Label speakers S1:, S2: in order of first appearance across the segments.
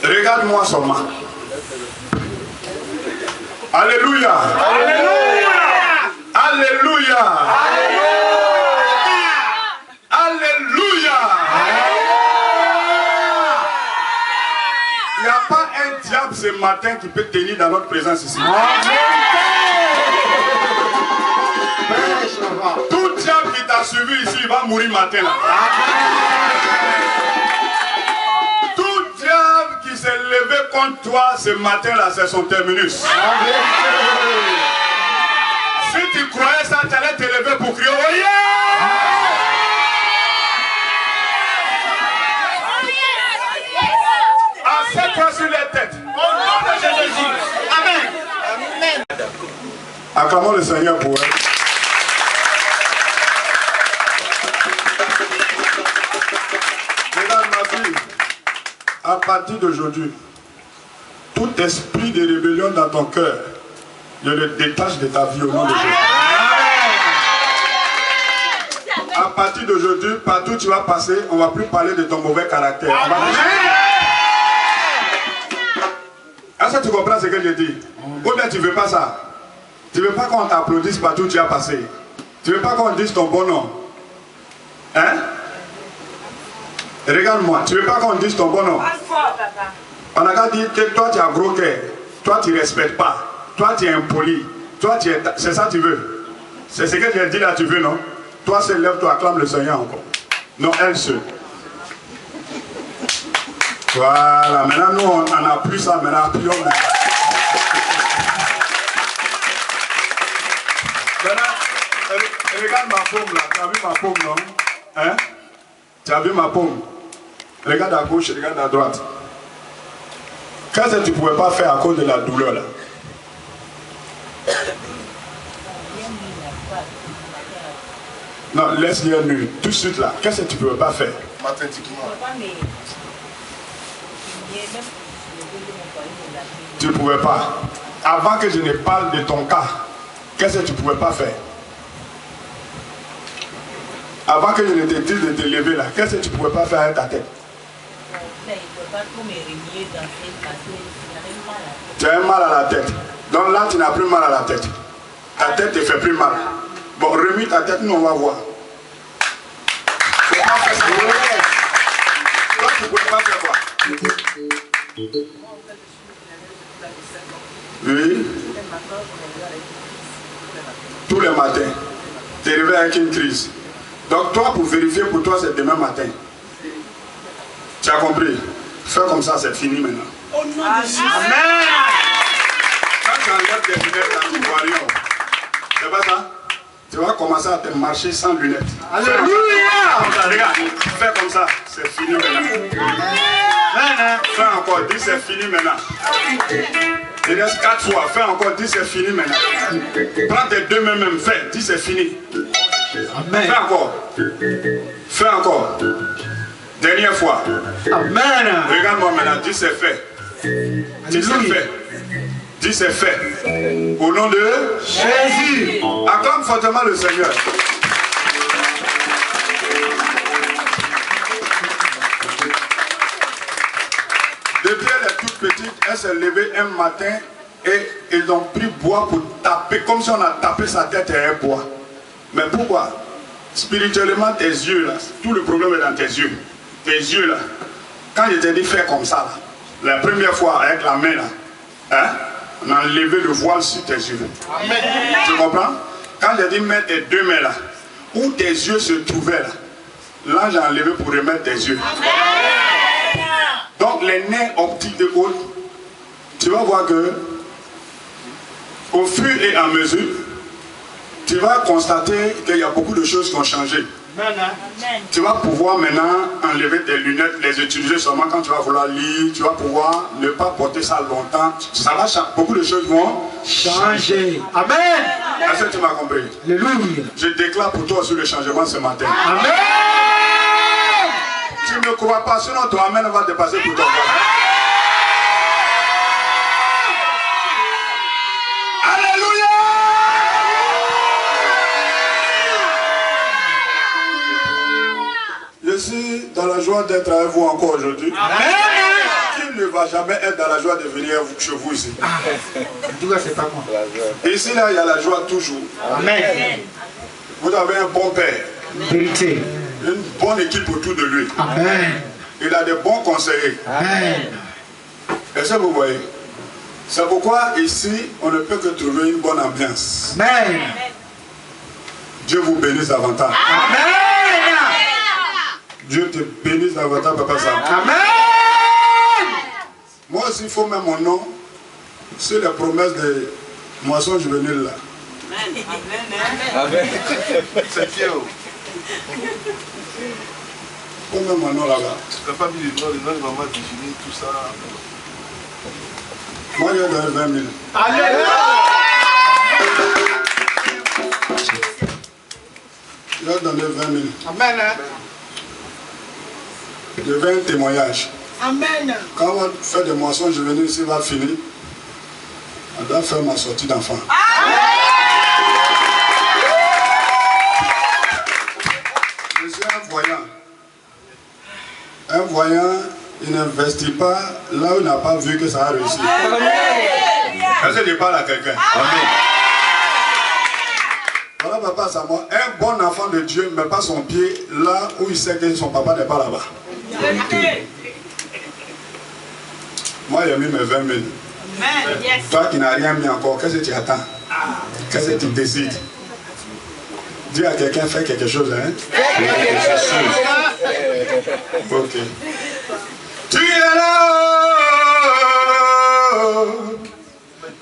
S1: Regarde-moi seulement. Alléluia. Alléluia. Alléluia. Alléluia. Il n'y a pas un diable ce matin qui peut tenir dans notre présence ici. Tout diable qui t'a suivi ici, il va mourir matin là. S'est levé contre toi ce matin là, c'est son terminus. Si tu croyais ça, tu allais te lever pour crier oh yeah! Assieds-toi sur les têtes. Au nom de Jésus. Amen. Amen. Acclamons le Seigneur pour elle. Regarde ma fille. À partir d'aujourd'hui, tout esprit de rébellion dans ton cœur, je le détache de ta vie au nom de Jésus. À partir d'aujourd'hui, partout où tu vas passer, on ne va plus parler de ton mauvais caractère. Est-ce que tu comprends ce que je dis? Ou bien tu ne veux pas ça? Tu ne veux pas qu'on t'applaudisse partout où tu as passé? Tu ne veux pas qu'on dise ton bon nom? Hein? Regarde-moi, tu veux pas qu'on dise ton bon nom? On a qu'à dire que toi tu as gros cœur, toi tu ne respectes pas, toi tu es impoli, toi tu es... C'est ça que tu veux? C'est ce que j'ai dit là, tu veux, non? Toi seul, lève-toi, acclame le Seigneur encore. Non, elle seule. Voilà, maintenant nous on n'en a plus ça, maintenant plus on a... Maintenant, regarde ma paume là, tu as vu ma paume, non? Hein? Tu as vu ma paume? Regarde à gauche, regarde à droite. Qu'est-ce que tu ne pouvais pas faire à cause de la douleur là? Non, laisse-le nu. Tout de suite là. Qu'est-ce que tu ne pouvais pas faire? Tu ne pouvais pas. Avant que je ne parle de ton cas, qu'est-ce que tu ne pouvais pas faire? Avant que je ne te dise de te lever là, qu'est-ce que tu ne pouvais pas faire avec ta tête? Tu as mal à la tête. Donc là, tu n'as plus mal à la tête. Ta tête te fait plus mal. Bon, remets ta tête, nous on va voir. Toi, tu ne pouvais pas faire quoi? Oui. Tous les matins. Tu es réveillé avec une crise. Donc toi, pour vérifier pour toi, c'est demain matin. Tu as compris? Fais comme ça, c'est fini maintenant. Oh non, Amen. Quand tu enlèves tes lunettes, tu ne vois rien. C'est pas ça? Tu vas commencer à te marcher sans lunettes. Alléluia! Regarde, fais comme ça, c'est fini maintenant. Fais encore, dis c'est fini maintenant. Il reste 4 fois, fais encore, dis c'est fini maintenant. Prends tes deux mains même, fais, dis c'est fini. Amen. Fais encore. Fais encore. Dernière fois. Amen. Regarde-moi maintenant, dis c'est fait. Dis c'est fait. Dis c'est fait. Au nom de Jésus. Acclame fortement le Seigneur. Depuis elle est toute petite, elle s'est levée un matin et ils ont pris bois pour taper, comme si on a tapé sa tête et un bois. Mais pourquoi? Spirituellement, tes yeux là, tout le problème est dans tes yeux. Tes yeux là, quand je t'ai dit faire comme ça là, la première fois avec la main là, hein, on a enlevé le voile sur tes yeux. Amen. Tu comprends? Quand j'ai dit mettre tes deux mains là, où tes yeux se trouvaient là j'ai enlevé pour remettre tes yeux. Amen. Donc les nerfs optiques de haut, tu vas voir que au fur et à mesure, tu vas constater qu'il y a beaucoup de choses qui ont changé. Amen. Tu vas pouvoir maintenant enlever tes lunettes, les utiliser seulement quand tu vas vouloir lire. Tu vas pouvoir ne pas porter ça longtemps. Ça va changer. Beaucoup de choses vont changer. Amen. Est-ce que tu m'as compris? Alléluia. Je déclare pour toi aussi le changement ce matin. Amen. Tu ne crois pas, sinon ton amen va dépasser pour toi. Je suis dans la joie d'être avec vous encore aujourd'hui. Qui ne va jamais être dans la joie de venir chez vous ici? En tout cas, c'est pas moi. Ici, là, il y a la joie toujours. Amen. Vous avez un bon père. Vérité. Une bonne équipe autour de lui. Amen. Il a des bons conseillers. Amen. Est-ce que vous voyez? C'est pourquoi ici, on ne peut que trouver une bonne ambiance. Amen. Dieu vous bénisse davantage. Amen. Dieu te bénisse davantage, Papa Sam. Amen. Moi aussi, il faut mettre mon nom sur les promesses de moisson juvénile là. Amen. C'est Dieu. Il faut mettre mon nom là-bas. Tu n'as pas mis les noms de maman Virginie, tout ça. Moi, je vais donner 20 000. Alléluia. Je vais donner 20 000. Amen. Je veux un témoignage. Amen. Quand on fait des moissons, je vais ici, va finir. On doit faire ma sortie d'enfant. Je suis un voyant. Un voyant, il n'investit pas là où il n'a pas vu que ça a réussi. Est-ce que je parle à quelqu'un? Voilà voilà papa Samuel, un bon enfant de Dieu ne met pas son pied là où il sait que son papa n'est pas là-bas. Moi j'ai mis mes 20 000. Toi qui n'as rien mis encore, qu'est-ce que tu attends? Qu'est-ce que tu décides? Dis à quelqu'un, fais quelque chose, hein? Fais quelque chose. Ok. Tu es là,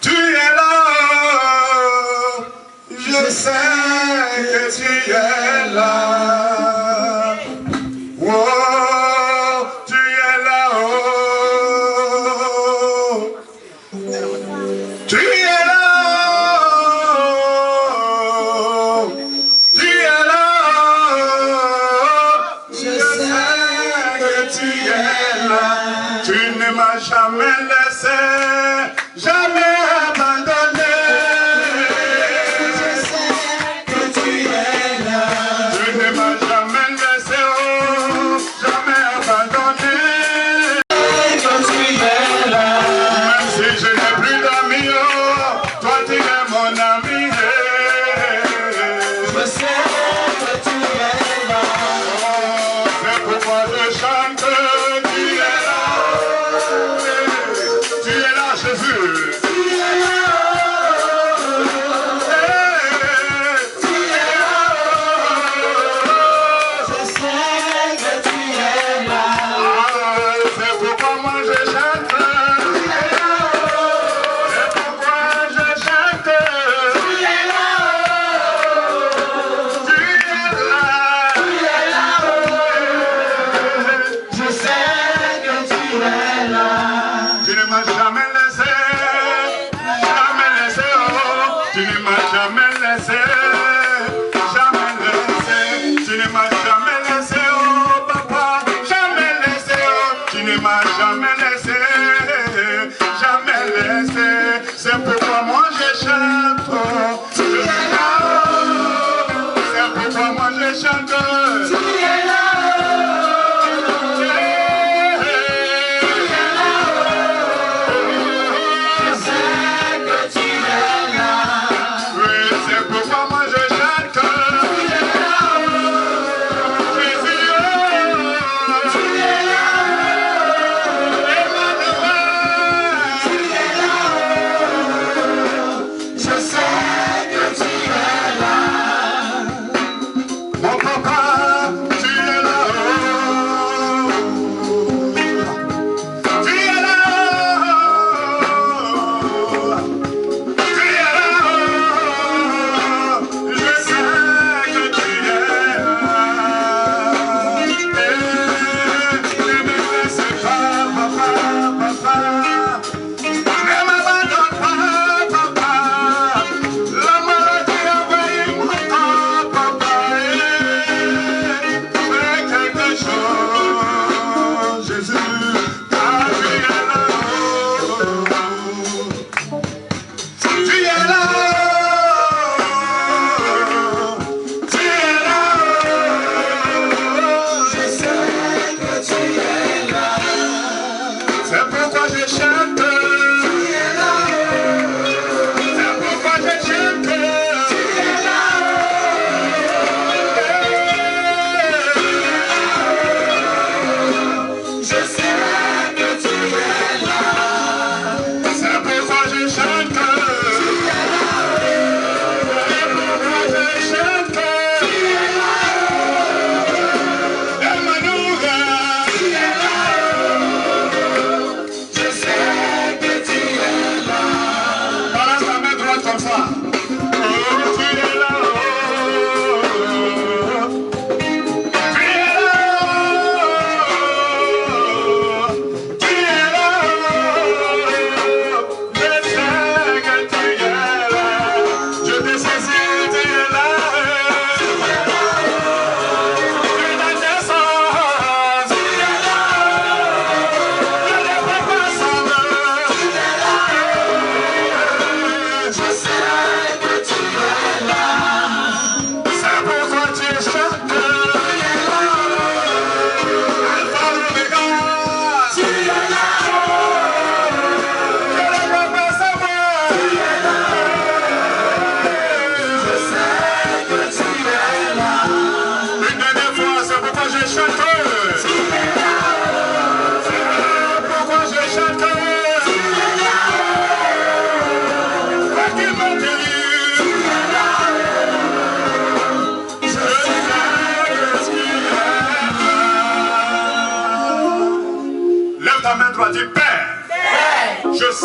S1: tu es là, je sais que tu es là. Oh, tu es là, oh. Tu es là, tu es là, je sais que tu es là. Tu ne m'as jamais laissé, jamais abandonné. Je sais que tu es là. Tu ne m'as jamais laissé, oh, jamais abandonné. Quand tu es là. Même si je n'ai plus d'amis, oh, toi tu es mon ami. Je sais que tu es là. Oh, c'est pourquoi je chante. Tu es là, Jésus.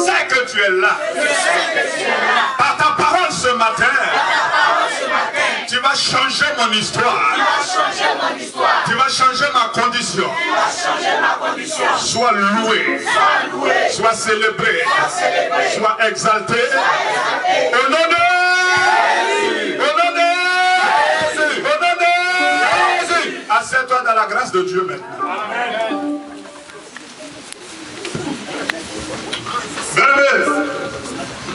S1: sais que tu es là. Par ta parole ce matin, tu vas changer mon histoire. Tu vas changer ma condition. Sois loué. Sois célébré. Sois exalté. Au nom de Jésus. Assieds-toi dans la grâce de Dieu maintenant. Bien-aimés,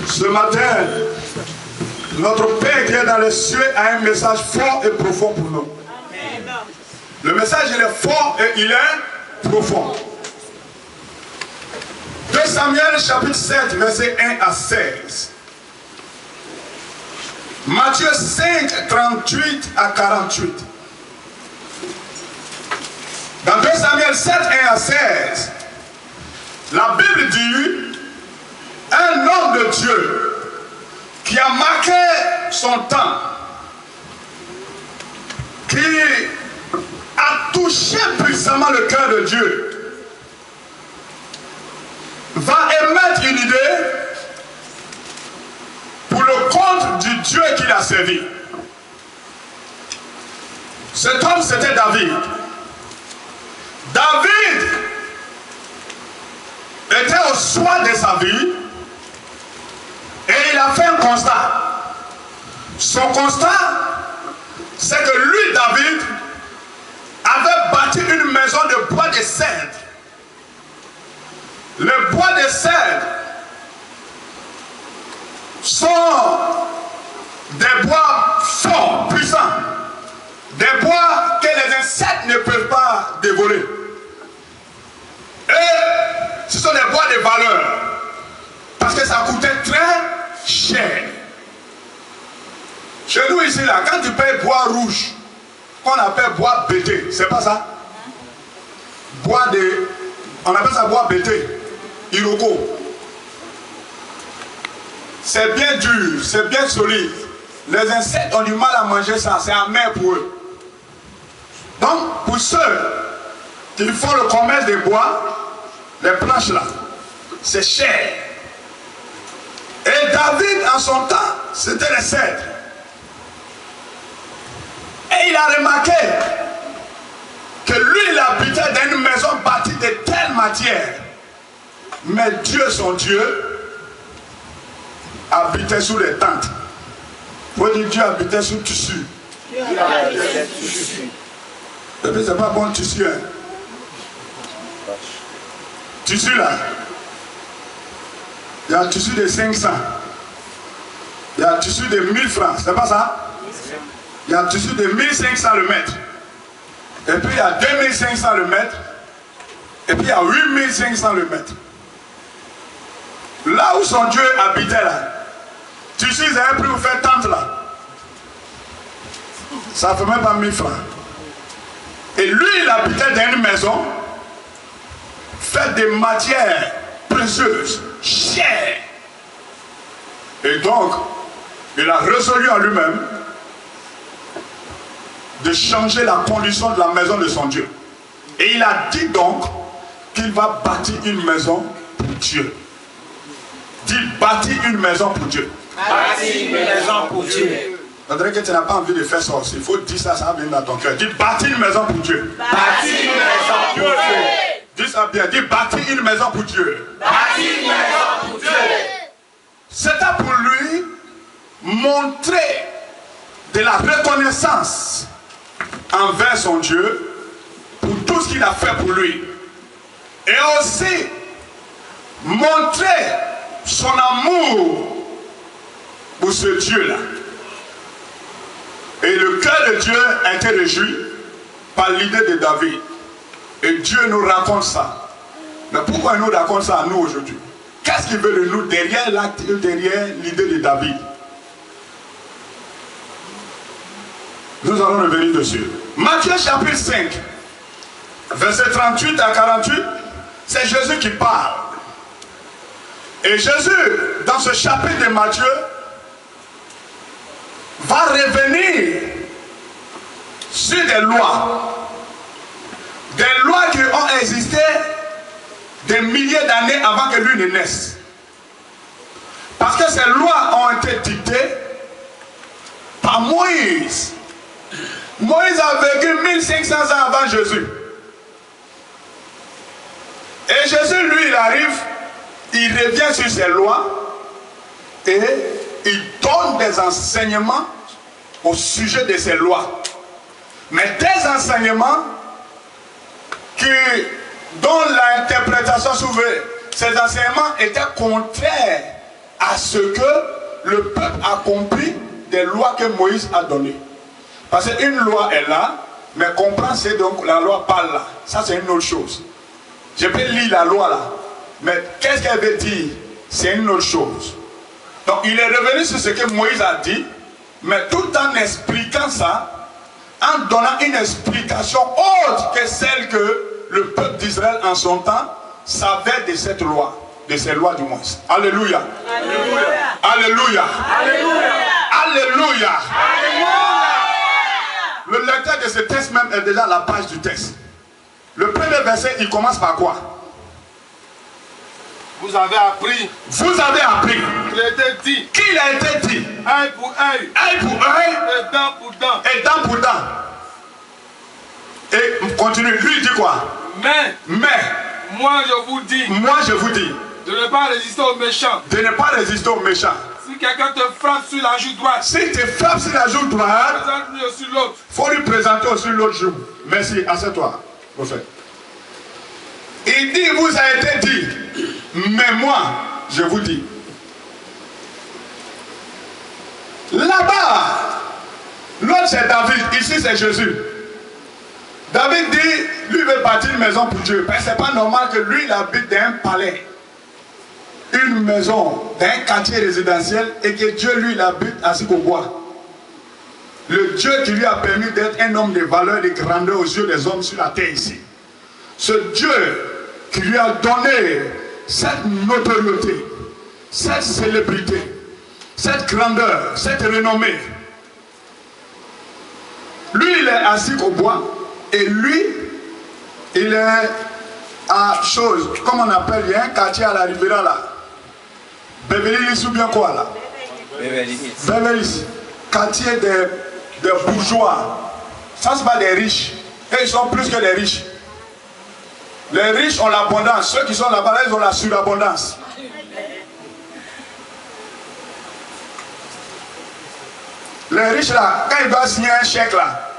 S1: ce matin, notre Père qui est dans les cieux a un message fort et profond pour nous. Le message, il est fort et il est profond. 2 Samuel chapitre 7, verset 1 à 16. Matthieu 5, 38 à 48. Dans 2 Samuel 7, 1 à 16, la Bible dit, un homme de Dieu qui a marqué son temps, qui a touché puissamment le cœur de Dieu, va émettre une idée pour le compte du Dieu qu'il a servi. Cet homme, c'était David. David était au soir de sa vie et il a fait un constat. Son constat, c'est que lui, David, avait bâti une maison de bois de cèdre. Le bois de cèdre sont des bois forts, puissants, des bois que les insectes ne peuvent pas dévorer. Et ce sont des bois de valeur, parce que ça coûtait très cher. Chez nous ici, là, quand tu payes bois rouge, qu'on appelle bois bété, c'est pas ça? Bois de... On appelle ça bois bété, iroko. C'est bien dur, c'est bien solide. Les insectes ont du mal à manger ça, c'est amer pour eux. Donc, pour ceux qui font le commerce des bois, les planches là, c'est cher. Et David, en son temps, c'était les cèdres. Et il a remarqué que lui, il habitait dans une maison bâtie de telle matière. Mais Dieu, son Dieu, habitait sous les tentes. Faut dire Dieu habitait sous le tissu. Et puis c'est pas bon tissu. Hein. Tissu là. Il y a un tissu de 500. Il y a un tissu de 1000 francs. C'est pas ça? Il y a un tissu de 1500 le mètre. Et puis il y a 2500 le mètre. Et puis il y a 8500 le mètre. Là où son Dieu habitait là, tissu, ils avaient pris pour faire tente là. Ça ne fait même pas 1000 francs. Et lui, il habitait dans une maison faite de matières précieuses, chères. Et donc, il a résolu en lui-même de changer la condition de la maison de son Dieu. Et il a dit donc qu'il va bâtir une maison pour Dieu. Dit bâtir une maison pour Dieu.
S2: Bâtir une maison pour Dieu.
S1: On dirait que tu n'as pas envie de faire ça aussi. Il faut dire ça, ça va venir dans ton cœur. Dis bâtir une maison pour Dieu.
S2: Bâtir une maison pour Dieu.
S1: Dis ça bien. Dis bâtir une maison pour Dieu.
S2: Bâtir une maison pour Dieu.
S1: C'était pour lui montrer de la reconnaissance envers son Dieu pour tout ce qu'il a fait pour lui. Et aussi montrer son amour pour ce Dieu-là. Et le cœur de Dieu a été réjoui par l'idée de David. Et Dieu nous raconte ça. Mais pourquoi il nous raconte ça à nous aujourd'hui? Qu'est-ce qu'il veut de nous derrière l'acte, derrière l'idée de David? Nous allons revenir dessus. Matthieu chapitre 5, verset 38 à 48, c'est Jésus qui parle. Et Jésus, dans ce chapitre de Matthieu, va revenir sur des lois qui ont existé des milliers d'années avant que lui ne naisse. Parce que ces lois ont été dictées par Moïse. Moïse a vécu 1500 ans avant Jésus. Et Jésus, lui, il arrive, il revient sur ces lois et il donne des enseignements au sujet de ces lois. Mais des enseignements dont l'interprétation souveraine, ces enseignements étaient contraires à ce que le peuple accomplit des lois que Moïse a données. Parce qu'une loi est là, mais comprendre c'est donc la loi parle là. Ça c'est une autre chose. Je peux lire la loi là, mais qu'est-ce qu'elle veut dire? C'est une autre chose. Donc il est revenu sur ce que Moïse a dit, mais tout en expliquant ça, en donnant une explication autre que celle que le peuple d'Israël en son temps savait de cette loi, de ces lois du Moïse. Alléluia. Alléluia. Alléluia. Alléluia. Alléluia. Le lecteur de ce texte même est déjà à la page du texte. Le premier verset, il commence par quoi?
S3: Vous avez appris.
S1: Vous avez appris.
S3: Il a été dit.
S1: Qu'il a été dit.
S3: Œil pour œil.
S1: Œil pour œil.
S3: Et dent pour dent.
S1: Et dent pour dent. Et continue. Lui il dit quoi? Mais.
S3: Moi je vous dis.
S1: Moi je vous dis.
S3: De ne pas résister aux méchants.
S1: De ne pas résister aux méchants.
S3: Si quelqu'un te frappe sur la joue droite.
S1: Si te frappe sur la joue droite.
S3: Présente-lui aussi l'autre.
S1: Faut lui présenter aussi l'autre joue. Merci. Assieds-toi. Prophète. Il dit, vous a été dit, mais moi, je vous dis. Là-bas, l'autre c'est David, ici c'est Jésus. David dit, lui veut bâtir une maison pour Dieu. Mais c'est pas normal que lui, il habite dans un palais, une maison, dans un quartier résidentiel, et que Dieu, lui, il habite assis au bois. Le Dieu qui lui a permis d'être un homme de valeur et de grandeur aux yeux des hommes sur la terre ici. Ce Dieu qui lui a donné cette notoriété, cette célébrité, cette grandeur, cette renommée. Lui, il est assis au bois et lui, il est à chose, comme on appelle, il y a un quartier à la Riviera là. Beverly Hills ou bien quoi là? Beverly Hills. Quartier des bourgeois. Ça, c'est pas des riches. Et ils sont plus que des riches. Les riches ont l'abondance. Ceux qui sont là-bas, ils ont la surabondance. Les riches là, quand ils doivent signer un chèque là,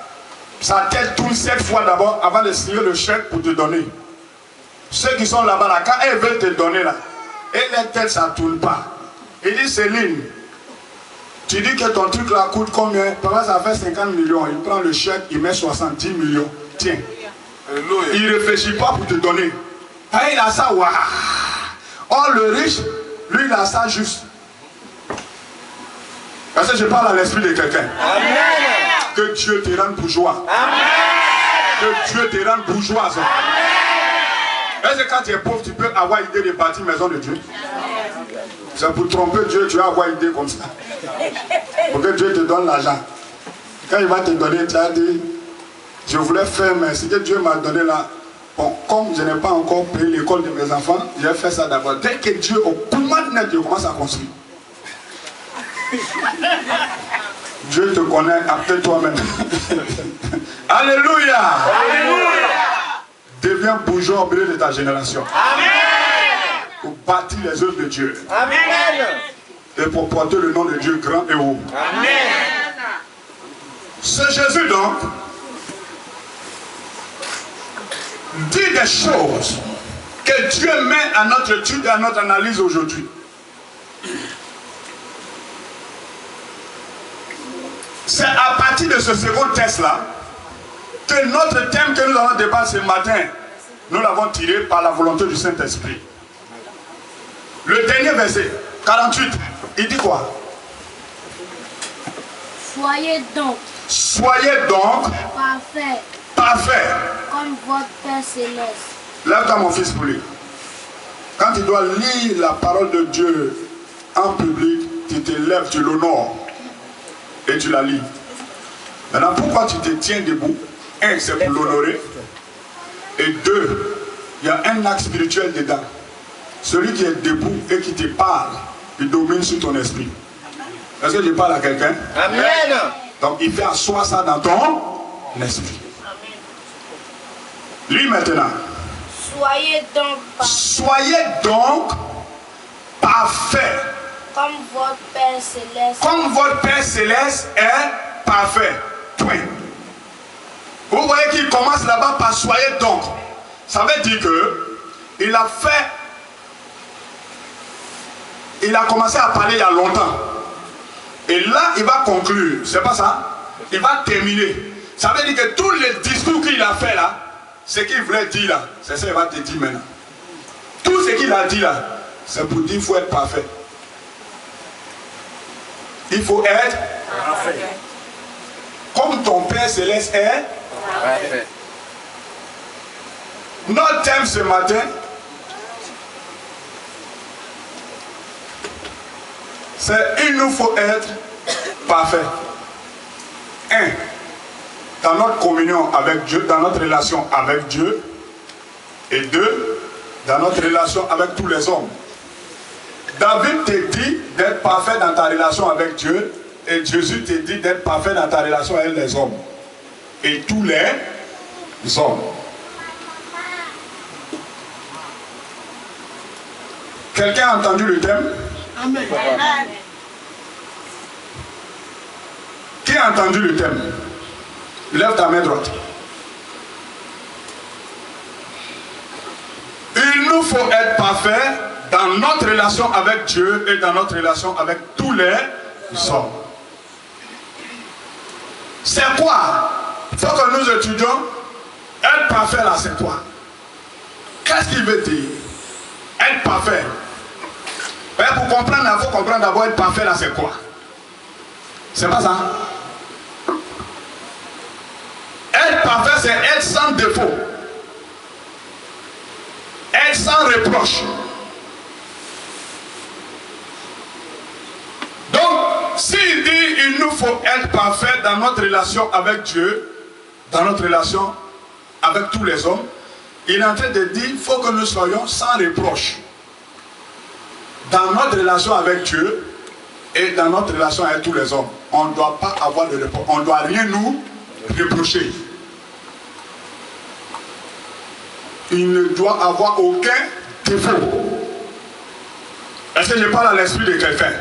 S1: sa tête tourne 7 fois d'abord avant de signer le chèque pour te donner. Ceux qui sont là-bas là, quand ils veulent te donner là, et les têtes ça ne tourne pas. Il dit Céline, tu dis que ton truc là coûte combien? Papa ça fait 50 millions. Il prend le chèque, il met 70 millions. Tiens. Il ne réfléchit pas pour te donner. Ah, il a ça, waouh. Or, le riche, lui, il a ça juste. Parce que je parle à l'esprit de quelqu'un. Que Dieu te rende bourgeois. Amen. Que Dieu te rende bourgeoise. Est-ce que quand tu es pauvre, tu peux avoir l'idée de bâtir une maison de Dieu? C'est pour tromper Dieu, tu vas avoir une idée comme ça. Pour que Dieu te donne l'argent. Quand il va te donner, tu as dit, je voulais faire, mais ce que Dieu m'a donné là, bon, comme je n'ai pas encore payé l'école de mes enfants, j'ai fait ça d'abord. Dès que Dieu, au coulement de net, je commence à construire. Dieu te connaît après toi-même. Alléluia. Alléluia. Deviens bourgeois au milieu de ta génération. Amen. Pour bâtir les œuvres de Dieu. Amen. Et pour porter le nom de Dieu grand et haut. Amen. Ce Jésus donc dit des choses que Dieu met à notre étude et à notre analyse aujourd'hui. C'est à partir de ce second texte-là que notre thème que nous allons débattre ce matin, nous l'avons tiré par la volonté du Saint-Esprit. Le dernier verset, 48, il dit quoi? Soyez donc parfaits
S4: comme votre Père Céleste.
S1: Lève-toi mon fils pour lire. Quand tu dois lire la parole de Dieu en public, tu te lèves, tu l'honores et tu la lis. Maintenant, pourquoi tu te tiens debout? Un, c'est pour l'honorer. Et deux, il y a un acte spirituel dedans. Celui qui est debout et qui te parle, il domine sur ton esprit. Est-ce que je parle à quelqu'un?
S2: Amen.
S1: Donc il fait asseoir ça dans ton esprit. Lui maintenant. Soyez donc parfaits.
S4: Comme votre Père Céleste.
S1: Comme votre Père Céleste est parfait. Point. Vous voyez qu'il commence là-bas par soyez donc. Ça veut dire que il a commencé à parler il y a longtemps. Et là, il va conclure. C'est pas ça? Il va terminer. Ça veut dire que tous les discours qu'il a fait là, ce qu'il voulait dire là, c'est ça qu'il va te dire maintenant. Tout ce qu'il a dit là, c'est pour dire qu'il faut être parfait. Il faut être parfait. Comme ton Père Céleste est parfait. Notre thème ce matin, c'est il nous faut être parfait. 1. Dans notre communion avec Dieu, dans notre relation avec Dieu. Et 2. Dans notre relation avec tous les hommes. David te dit d'être parfait dans ta relation avec Dieu. Et Jésus te dit d'être parfait dans ta relation avec les hommes. Et tous les hommes. Quelqu'un a entendu le thème?
S3: Amen.
S1: Qui a entendu le thème? Lève ta main droite. Il nous faut être parfait dans notre relation avec Dieu et dans notre relation avec tous les hommes. C'est quoi? Il faut que nous étudions. Être parfait là, c'est quoi? Qu'est-ce qu'il veut dire? Être parfait. Mais pour comprendre, il faut comprendre d'abord être parfait là, c'est quoi? C'est pas ça? Être parfait, c'est être sans défaut. Être sans reproche. Donc, s'il dit il nous faut être parfait dans notre relation avec Dieu, dans notre relation avec tous les hommes, il est en train de dire il faut que nous soyons sans reproche. Dans notre relation avec Dieu et dans notre relation avec tous les hommes, on ne doit pas avoir de reproche. On ne doit rien nous reprocher. Il ne doit avoir aucun défaut. Est-ce que je parle à l'esprit de quelqu'un?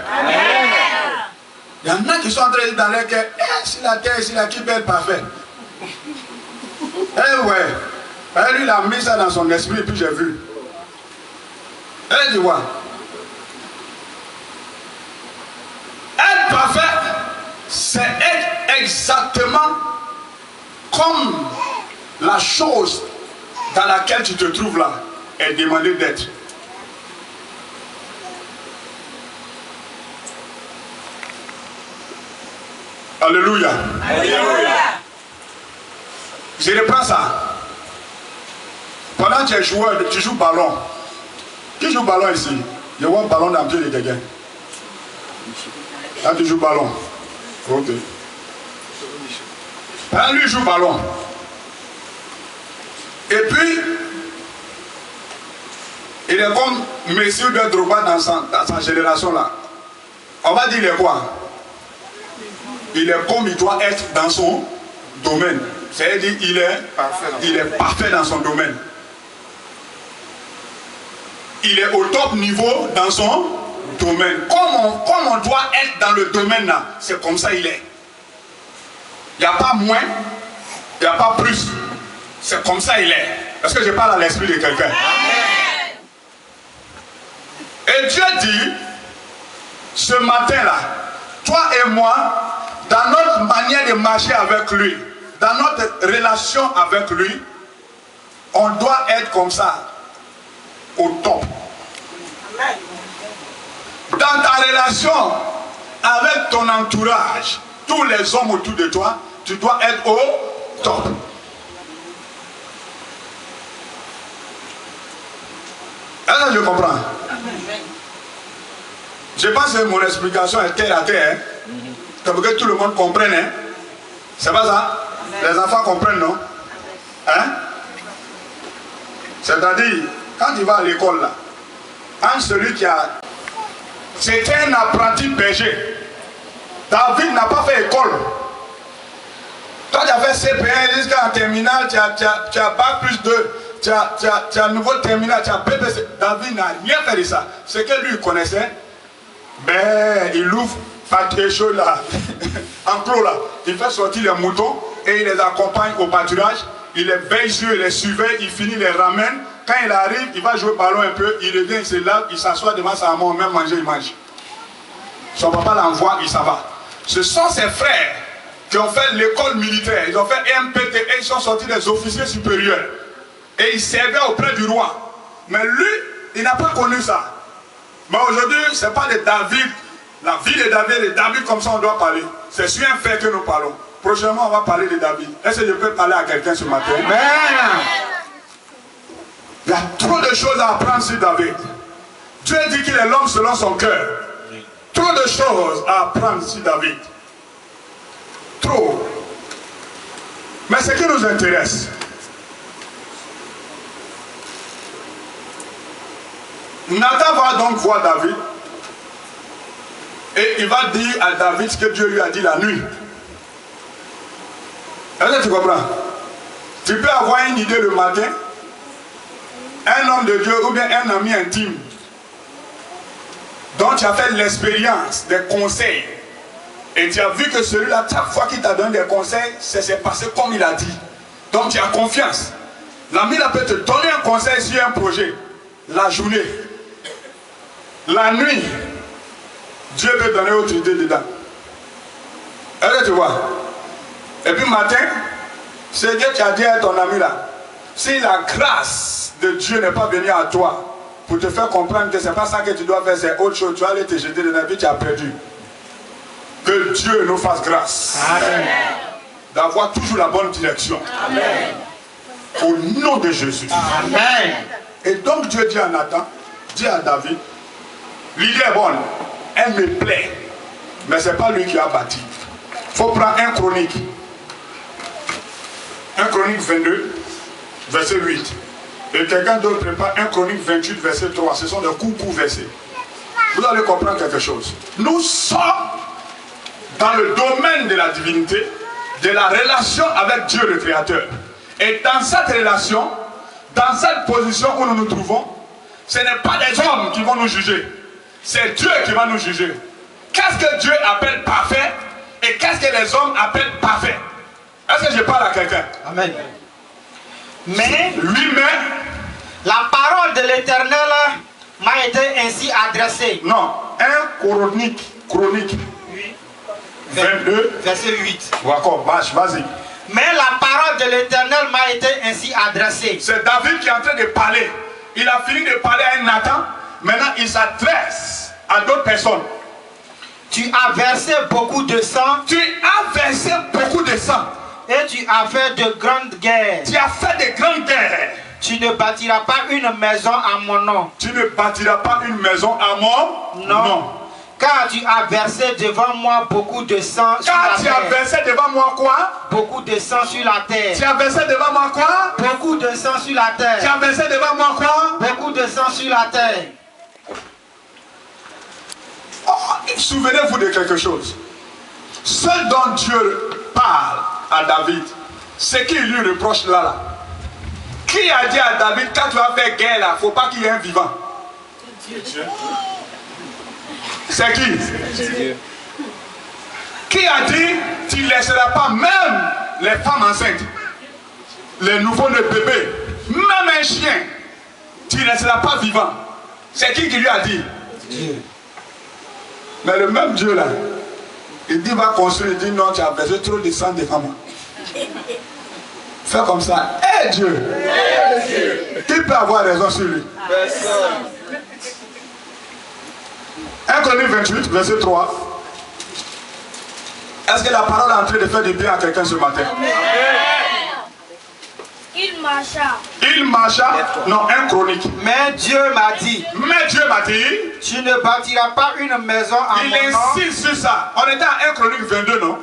S1: Il y en a qui sont en train de dire dans leur cœur, si la terre ici, qui peut être parfait. Eh ouais. Lui, il a mis ça dans son esprit et puis j'ai vu. Eh, tu vois. Être parfait, c'est être exactement comme la chose dans laquelle tu te trouves là est demandé d'être. Alléluia. Alléluia. Je reprends ça. Pendant que tu es joueur, tu joues ballon. Qui joue ballon ici? Je vois un ballon dans le pied de quelqu'un. Là, tu joues ballon. Ok. Là, lui joue ballon. Et puis, il est comme Messi de Drogba dans sa génération là. On va dire il est quoi? Il est comme il doit être dans son domaine. C'est-à-dire il est parfait dans son domaine. Il est au top niveau dans son domaine. Comme on doit être dans le domaine là, c'est comme ça il est. Il n'y a pas moins, il n'y a pas plus. C'est comme ça il est. Est-ce que je parle à l'esprit de quelqu'un? Et Dieu dit, ce matin-là, toi et moi, dans notre manière de marcher avec lui, dans notre relation avec lui, on doit être comme ça, au top. Dans ta relation avec ton entourage, tous les hommes autour de toi, tu dois être au top. Est-ce que je comprends? Je pense que mon explication est terre à terre. Pour que tout le monde comprenne. Hein? C'est pas ça? Les enfants comprennent, non? Hein? C'est-à-dire, quand tu vas à l'école, là, entre celui qui a C'était un apprenti berger. David n'a pas fait école. Toi, tu as fait CP1 jusqu'en terminale, tu as bac plus 2, tu as nouveau terminal, tu as PPC. David n'a rien fait de ça. Ce que lui connaissait, ben, il ouvre pâté chaud là, enclos là. Il fait sortir les moutons et il les accompagne au pâturage. Il les veille sur, il les surveille, il finit, il les ramène. Quand il arrive, il va jouer au ballon un peu, il revient, il se lave, il s'assoit devant sa maman, même manger, il mange. Son papa l'envoie, il s'en va. Ce sont ses frères qui ont fait l'école militaire, ils ont fait MPT et ils sont sortis des officiers supérieurs. Et ils servaient auprès du roi. Mais lui, il n'a pas connu ça. Mais aujourd'hui, ce n'est pas de David, la vie de David comme ça on doit parler. C'est sur un fait que nous parlons. Prochainement, on va parler de David. Est-ce que je peux parler à quelqu'un ce matin? Amen. Il y a trop de choses à apprendre sur David. Dieu dit qu'il est l'homme selon son cœur. Trop de choses à apprendre sur David. Trop. Mais ce qui nous intéresse, Nathan va donc voir David et il va dire à David ce que Dieu lui a dit la nuit. Est-ce que tu comprends? Tu peux avoir une idée le matin, un homme de Dieu ou bien un ami intime dont tu as fait l'expérience des conseils et tu as vu que celui-là, chaque fois qu'il t'a donné des conseils, ça s'est passé comme il a dit. Donc tu as confiance. L'ami là peut te donner un conseil sur un projet la journée. La nuit, Dieu peut donner autre idée dedans. Est-ce que tu vois? Et puis matin, c'est Dieu qui a dit à ton ami là, si la grâce de Dieu n'est pas venue à toi pour te faire comprendre que ce n'est pas ça que tu dois faire, c'est autre chose, tu vas aller te jeter dedans, puis tu as perdu. Que Dieu nous fasse grâce. Amen. D'avoir toujours la bonne direction. Amen. Au nom de Jésus. Amen. Et donc Dieu dit à Nathan, dit à David, l'idée est bonne, elle me plaît, mais ce n'est pas lui qui a bâti. Il faut prendre un Chronique. 1 Chronique 22, verset 8. Et quelqu'un d'autre prépare 1 Chronique 28, verset 3. Ce sont des courts versets. Vous allez comprendre quelque chose. Nous sommes dans le domaine de la divinité, de la relation avec Dieu le Créateur. Et dans cette relation, dans cette position où nous nous trouvons, ce n'est pas des hommes qui vont nous juger. C'est Dieu qui va nous juger. Qu'est-ce que Dieu appelle parfait et qu'est-ce que les hommes appellent parfait? Est-ce que je parle à quelqu'un? Amen.
S2: Mais
S1: lui-même,
S2: la parole de l'Éternel m'a été ainsi adressée.
S1: Non, 1 Chronique 22,
S2: verset 8.
S1: D'accord, vas-y.
S2: Mais la parole de l'Éternel m'a été ainsi adressée.
S1: C'est David qui est en train de parler. Il a fini de parler à Nathan. Maintenant, il s'adresse à d'autres personnes.
S2: Tu as versé beaucoup de sang.
S1: Tu as versé beaucoup de sang.
S2: Et tu as fait de grandes guerres.
S1: Tu as fait de grandes guerres.
S2: Tu ne bâtiras pas une maison à mon nom.
S1: Tu ne bâtiras pas une maison à mon nom. Non.
S2: Car tu as versé devant moi beaucoup de sang sur la terre.
S1: Car tu as versé devant moi quoi?
S2: Beaucoup de sang sur la terre.
S1: Tu as versé devant moi quoi?
S2: Beaucoup de sang sur la terre.
S1: Tu as versé devant moi quoi?
S2: Beaucoup de sang sur la terre.
S1: Oh, souvenez-vous de quelque chose. Ce dont Dieu parle à David, c'est qu'il lui reproche là. Qui a dit à David, quand tu vas faire guerre là, il ne faut pas qu'il y ait un vivant? Dieu. C'est qui? Dieu. Qui a dit, tu ne laisseras pas même les femmes enceintes, les nouveaux-nés bébés, même un chien, tu ne laisseras pas vivant? C'est qui lui a dit? Dieu. Mais le même Dieu là, il dit va construire, il dit non, tu as besoin trop de sang devant moi. Fais comme ça. Hé Dieu! Qui peut avoir raison sur lui? Personne. 1 Chronique 28, verset 3. Est-ce que la parole est en train de faire du bien à quelqu'un ce matin? Amen.
S4: Il marcha.
S1: Il marcha. Non, 1 Chronique.
S2: Mais Dieu m'a dit.
S1: Mais Dieu m'a dit.
S2: Tu ne bâtiras pas une maison à mon nom.
S1: Il insiste sur ça. On était à 1 Chronique 22, non?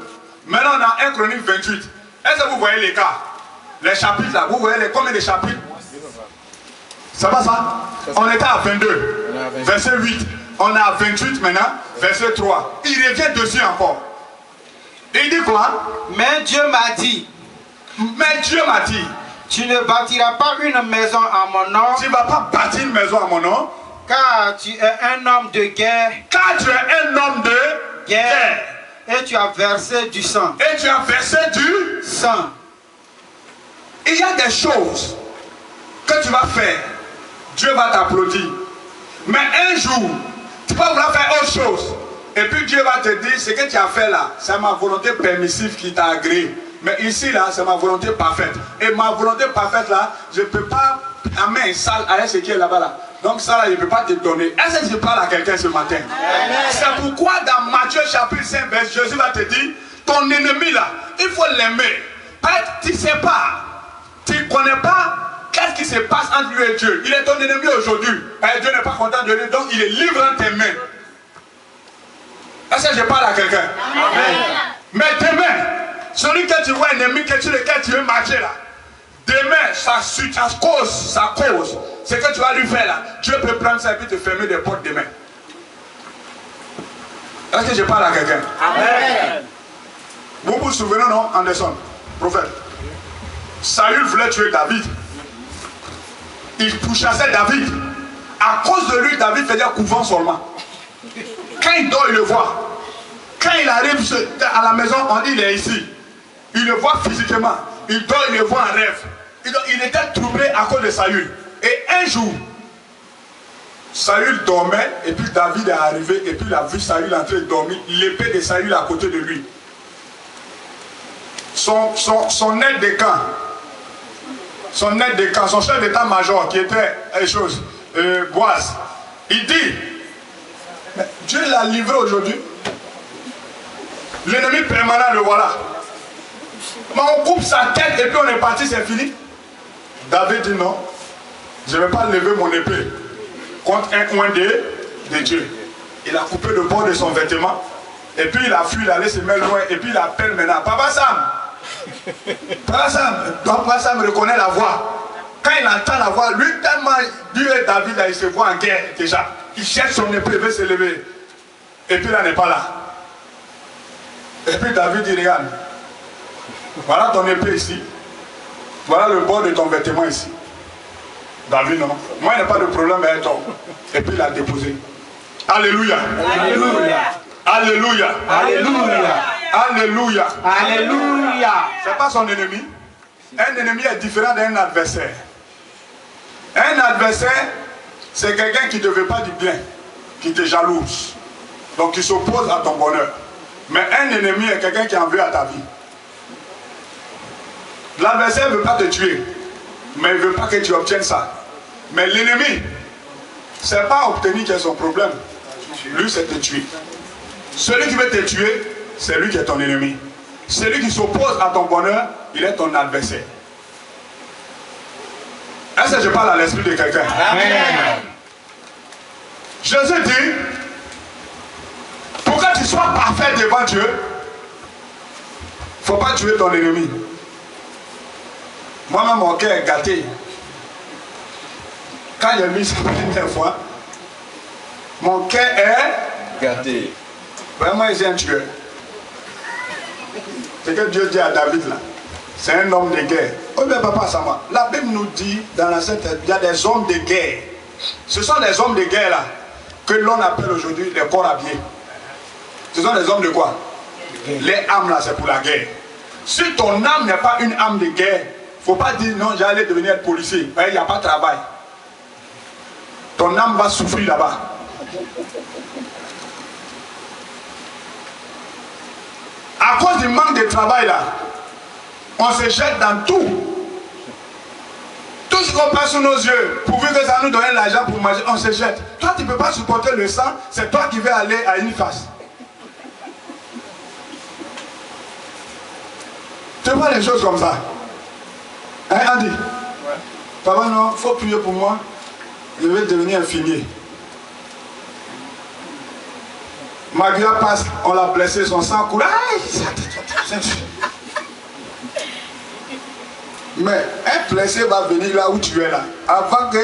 S1: Maintenant on a 1 Chronique 28. Est-ce que vous voyez les cas? Les chapitres là, vous voyez combien de chapitres? Ça va ça? On était à 22, verset 8. On est à 28 maintenant, verset 3. Il revient dessus encore. Il dit quoi?
S2: Mais Dieu m'a dit.
S1: Mais Dieu m'a dit.
S2: Tu ne bâtiras pas une maison à mon nom.
S1: Tu ne vas pas bâtir une maison à mon nom.
S2: Car tu es un homme de guerre.
S1: Car tu es un homme de guerre.
S2: Et tu as versé du sang.
S1: Et tu as versé du
S2: sang.
S1: Il y a des choses que tu vas faire. Dieu va t'applaudir. Mais un jour, tu vas vouloir faire autre chose. Et puis Dieu va te dire, ce que tu as fait là, c'est ma volonté permissive qui t'a agréé. Mais ici là, c'est ma volonté parfaite. Et ma volonté parfaite là, je ne peux pas amener sale avec ce qui est là-bas là. Donc ça là, je ne peux pas te donner. Est-ce que je parle à quelqu'un ce matin? C'est pourquoi dans Matthieu chapitre 5, verset, Jésus va te dire, ton ennemi là, il faut l'aimer. Tu ne sais pas, tu ne connais pas qu'est-ce qui se passe entre lui et Dieu. Il est ton ennemi aujourd'hui. Et Dieu n'est pas content de lui, donc il est libre en tes mains. Est-ce que je parle à quelqu'un? Mais demain, celui que tu vois ennemi, sur lequel tu veux marcher là, demain, sa cause, ce que tu vas lui faire là, Dieu peut prendre ça et puis te fermer des portes demain. Est-ce que je parle à quelqu'un? Amen. Vous vous souvenez, non, Anderson, prophète? Saül voulait tuer David. Il pourchassait David. À cause de lui, David faisait couvent seulement. Quand il dort, il le voit. Quand il arrive à la maison, on dit il est ici. Il le voit physiquement. Il dort, il le voit en rêve. Il était troublé à cause de Saül. Et un jour, Saül dormait, et puis David est arrivé, et puis il a vu Saül en train de dormir, l'épée de Saül à côté de lui. Son aide de camp, son chef d'état-major qui était Boaz, il dit, Dieu l'a livré aujourd'hui. L'ennemi permanent, le voilà. Mais on coupe sa tête et puis on est parti, c'est fini. David dit non, je ne vais pas lever mon épée contre un coin de Dieu. Il a coupé le bord de son vêtement et puis il a fui, il allait se mettre loin et puis il appelle maintenant Papa Sam. Papa Sam reconnaît la voix. Quand il entend la voix, lui tellement Dieu et David là, il se voit en guerre déjà. Il cherche son épée, il veut se lever. Et puis là n'est pas là. Et puis David dit regarde, voilà ton épée ici. Voilà le bord de ton vêtement ici. David non. Moi il n'y a pas de problème avec toi. Et puis il a déposé. Alléluia.
S2: Alléluia.
S1: Alléluia.
S2: Alléluia.
S1: Alléluia.
S2: Alléluia.
S1: Ce n'est pas son ennemi. Un ennemi est différent d'un adversaire. Un adversaire, c'est quelqu'un qui ne te veut pas du bien, qui te jalouse. Donc qui s'oppose à ton bonheur. Mais un ennemi est quelqu'un qui en veut à ta vie. L'adversaire ne veut pas te tuer, mais il ne veut pas que tu obtiennes ça. Mais l'ennemi, ce n'est pas obtenir qui est son problème. Lui, c'est te tuer. Celui qui veut te tuer, c'est lui qui est ton ennemi. Celui qui s'oppose à ton bonheur, il est ton adversaire. Est-ce que je parle à l'esprit de quelqu'un?
S2: Amen.
S1: Jésus dit, pour que tu sois parfait devant Dieu, il ne faut pas tuer ton ennemi. Moi-même, mon cœur est gâté. Quand j'ai mis ça la première fois, mon cœur est
S5: gâté.
S1: Vraiment, il est un tueur. C'est que Dieu dit à David là. C'est un homme de guerre. Oh bien papa Sama, la Bible nous dit dans la Sainte, il y a des hommes de guerre. Ce sont des hommes de guerre là que l'on appelle aujourd'hui les corps habillés. Ce sont des hommes de quoi? Les âmes là, c'est pour la guerre. Si ton âme n'est pas une âme de guerre, il ne faut pas dire non, j'allais devenir policier. Il n'y a pas de travail. Ton âme va souffrir là-bas. À cause du manque de travail là, on se jette dans tout. Tout ce qu'on passe sous nos yeux, pourvu que ça nous donne l'argent pour manger, on se jette. Toi, tu ne peux pas supporter le sang, c'est toi qui veux aller à une face. Tu vois les choses comme ça. Hein, Andy? Ouais. Papa, non, il faut prier pour moi. Je vais devenir infirmier. Magia passe, on l'a blessé, son sang coule. Mais un blessé va venir là où tu es là. Avant que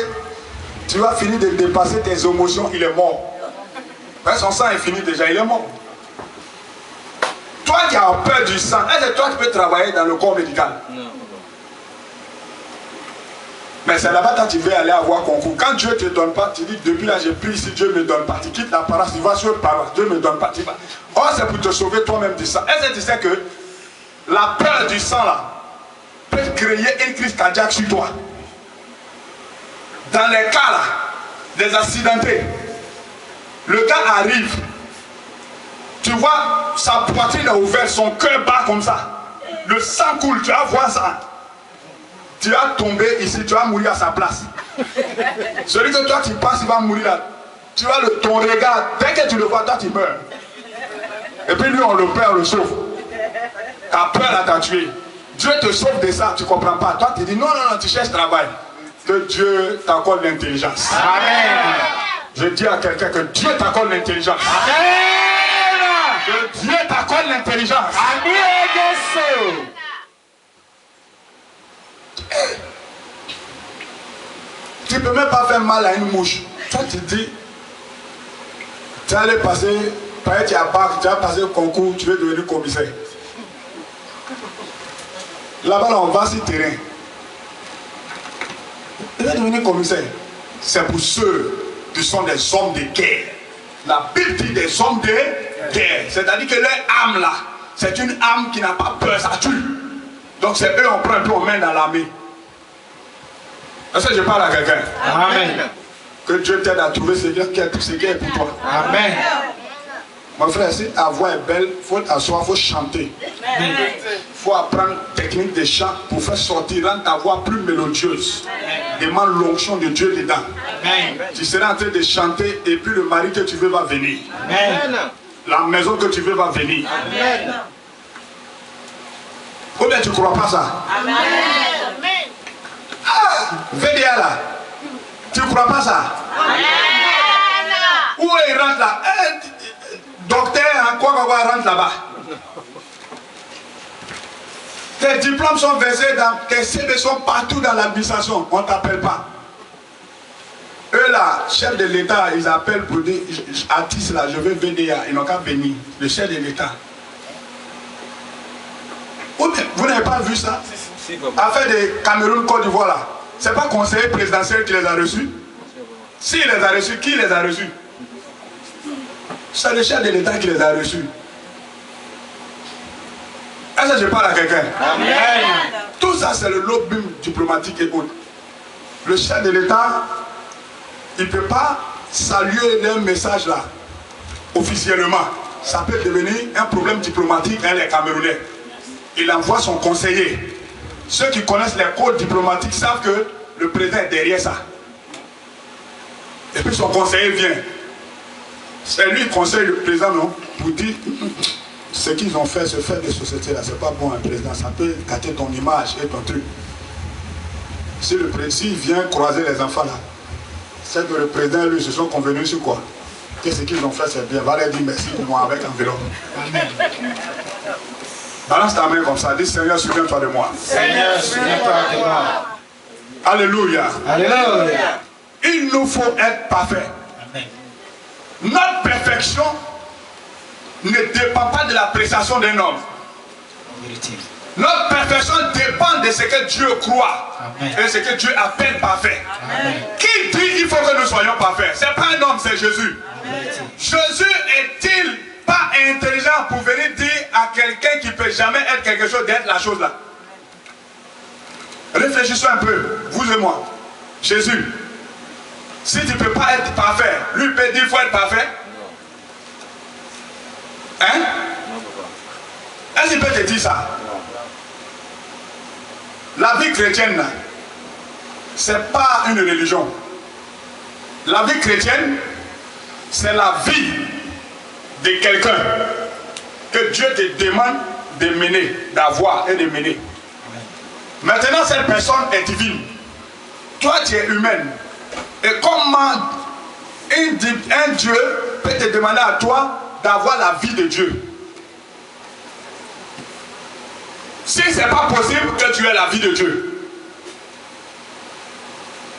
S1: tu vas finir de dépasser tes émotions, il est mort. Son sang est fini déjà, il est mort. Toi qui as peur du sang, est-ce que toi tu peux travailler dans le corps médical? Non. Mais c'est là-bas que tu veux aller avoir concours. Quand Dieu ne te donne pas, tu dis depuis là j'ai pris ici, Dieu ne me donne pas. Tu quittes la paroisse, tu vas sur le paroisse, Dieu ne me donne pas. Tu vas. Or c'est pour te sauver toi-même du sang. Est-ce que tu sais que la peur du sang là peut créer une crise cardiaque sur toi? Dans les cas là, des accidentés, le gars arrive, tu vois, sa poitrine est ouverte, son cœur bat comme ça. Le sang coule, tu vas voir ça. Tu vas tomber ici, tu vas mourir à sa place. Celui que toi tu passes, il va mourir là. Tu vois ton regard, dès que tu le vois, toi tu meurs. Et puis lui, on le perd, on le sauve. Ta peur là t'a tué. Dieu te sauve de ça, tu ne comprends pas. Toi tu dis non, non, non, tu cherches travail. Que Dieu t'accorde l'intelligence. Amen. Je dis à quelqu'un que Dieu t'accorde l'intelligence. Amen. Que Dieu t'accorde l'intelligence. Amen. Tu ne peux même pas faire mal à une mouche. Toi tu dis, tu vas aller passer, tu vas passer le concours, tu veux devenir commissaire. Là-bas, on va sur le terrain. Tu vas devenir commissaire. C'est pour ceux qui sont des hommes de guerre. La Bible dit des hommes de guerre. C'est-à-dire que leur âme là, c'est une âme qui n'a pas peur, ça tue. Donc c'est eux, on prend un peu, on met dans l'armée. Est-ce que je parle à quelqu'un? Amen. Que Dieu t'aide à trouver ce qui est pour toi. Amen. Mon frère, si ta voix est belle, il faut t'asseoir, il faut chanter. Il faut apprendre technique de chant pour faire sortir, rendre ta voix plus mélodieuse. Demande l'onction de Dieu dedans. Amen. Tu seras en train de chanter et puis le mari que tu veux va venir. Amen. La maison que tu veux va venir. Amen. Ou bien tu ne crois pas ça? Amen. Ah, VDA là, tu ne crois pas ça? Amen. Où il rentre là? Docteur, quoi rentre là-bas? Tes diplômes sont versés dans tes CV, sont partout dans l'administration. On ne t'appelle pas. Eux là, chef de l'État, ils appellent pour dire artiste là, je veux VDA. Ils n'ont qu'à venir. Le chef de l'État. Vous n'avez pas vu ça? Affaire de Cameroun, Côte d'Ivoire là. C'est pas conseiller présidentiel qui les a reçus? S'il les a reçus, qui les a reçus? C'est le chef de l'État qui les a reçus. Est-ce que je parle à quelqu'un? Tout ça, c'est le lobby diplomatique et autres. Le chef de l'État, il ne peut pas saluer leur message là, officiellement. Ça peut devenir un problème diplomatique avec les Camerounais. Il envoie son conseiller. Ceux qui connaissent les codes diplomatiques savent que le président est derrière ça. Et puis son conseiller vient. C'est lui qui conseille le président, non? Pour dire ce qu'ils ont fait, ce fait de société là, c'est pas bon, un président. Ça peut gâter ton image et ton truc. Si le président vient croiser les enfants là, c'est que le président et lui se sont convenus sur quoi? Que ce qu'ils ont fait c'est bien. Va leur dire merci pour moi avec enveloppe. Amen. Balance ta main comme ça, dis Seigneur, souviens-toi de moi. Seigneur, souviens-toi de moi. Alléluia. Alléluia. Il nous faut être parfaits. Notre perfection ne dépend pas de la prestation d'un homme. Notre perfection dépend de ce que Dieu croit. Amen. Et ce que Dieu appelle parfait. Amen. Qui dit qu'il faut que nous soyons parfaits? Ce n'est pas un homme, c'est Jésus. Amen. Jésus est-il pas intelligent pour venir dire à quelqu'un qui ne peut jamais être quelque chose d'être la chose là? Réfléchissons un peu, vous et moi. Jésus, si tu ne peux pas être parfait, lui peut dire qu'il faut être parfait? Hein? Est-ce qu'il peut te dire ça? La vie chrétienne, ce n'est pas une religion. La vie chrétienne, c'est la vie de quelqu'un que Dieu te demande de mener, d'avoir et de mener. Maintenant, cette personne est divine. Toi, tu es humaine. Et comment un Dieu peut te demander à toi d'avoir la vie de Dieu? Si ce n'est pas possible que tu aies la vie de Dieu.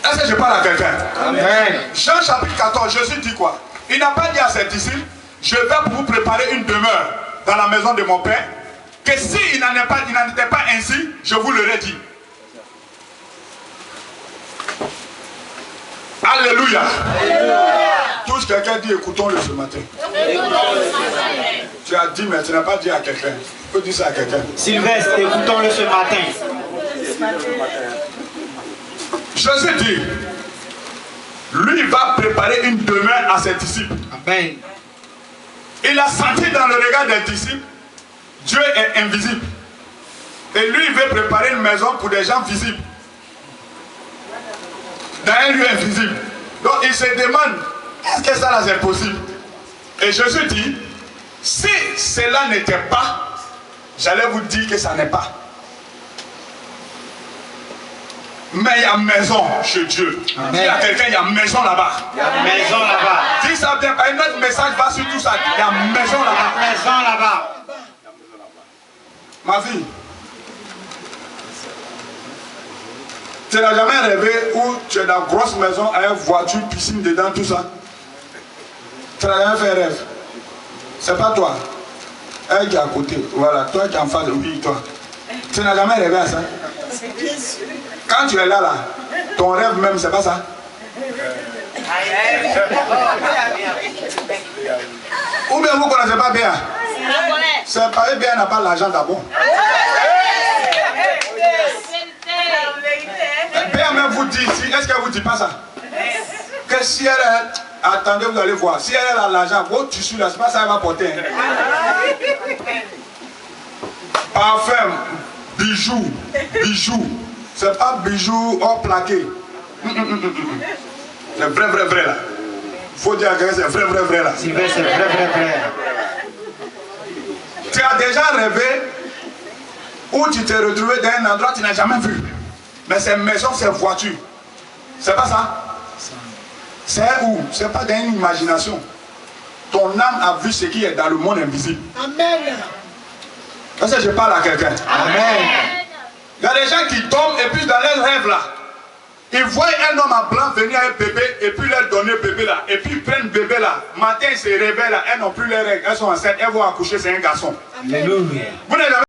S1: Est-ce que je parle à quelqu'un? Amen. Jean chapitre 14, Jésus dit quoi? Il n'a pas dit à ses disciples, je vais pour vous préparer une demeure dans la maison de mon Père, que s'il n'en était pas ainsi, je vous l'aurais dit. Alléluia. Touche quelqu'un, dit écoutons-le ce matin. Tu as dit, mais tu n'as pas dit à quelqu'un. Tu peux dire ça à quelqu'un.
S2: Sylvestre, écoutons-le ce matin.
S1: Jésus dit, lui va préparer une demeure à ses disciples.
S2: Amen.
S1: Il a senti dans le regard des disciples, Dieu est invisible. Et lui, il veut préparer une maison pour des gens visibles. Dans un lieu invisible. Donc il se demande, est-ce que ça là c'est possible? Et Jésus dit, si cela n'était pas, j'allais vous dire que ça n'est pas. Mais il y a maison chez Dieu. Il y a quelqu'un, il y a maison là-bas.
S2: Il y a maison là-bas.
S1: Dis ça bien, notre message va sur tout ça. Il y a maison là-bas.
S2: Maison là-bas.
S1: Ma fille, tu n'as jamais rêvé où tu es dans une grosse maison avec une voiture, piscine dedans, tout ça? Tu n'as jamais fait rêve? C'est pas toi. Elle qui est à côté. Voilà, toi qui es en face, oui, toi. Tu n'as jamais rêvé à ça? Quand tu es là, ton rêve même, c'est pas ça? Ou bien vous ne connaissez pas bien? C'est pas bien, n'a pas l'argent d'abord. Bien même vous dit ici, est-ce qu'elle vous dit pas ça? Que si elle est, attendez, vous allez voir, si elle a l'argent, votre tissu là, c'est pas ça qu'elle va porter. Parfum, bijoux, c'est pas bijoux hors plaqué. C'est vrai là. Faut dire que c'est vrai là.
S2: C'est vrai.
S1: Tu as déjà rêvé où tu t'es retrouvé dans un endroit que tu n'as jamais vu. Mais c'est maison, c'est voiture. C'est pas ça? C'est où? C'est pas dans une imagination. Ton âme a vu ce qui est dans le monde invisible.
S5: Amen.
S1: Est-ce que je parle à quelqu'un?
S2: Amen.
S1: Il y a des gens qui tombent et puis dans leurs rêves là, ils voient un homme en blanc venir avec un bébé et puis leur donner le bébé là. Et puis ils prennent le bébé là. Matin ils se réveillent là, elles n'ont plus les règles, elles sont enceintes, elles vont accoucher, c'est un garçon.
S2: Alléluia.
S1: Vous n'avez jamais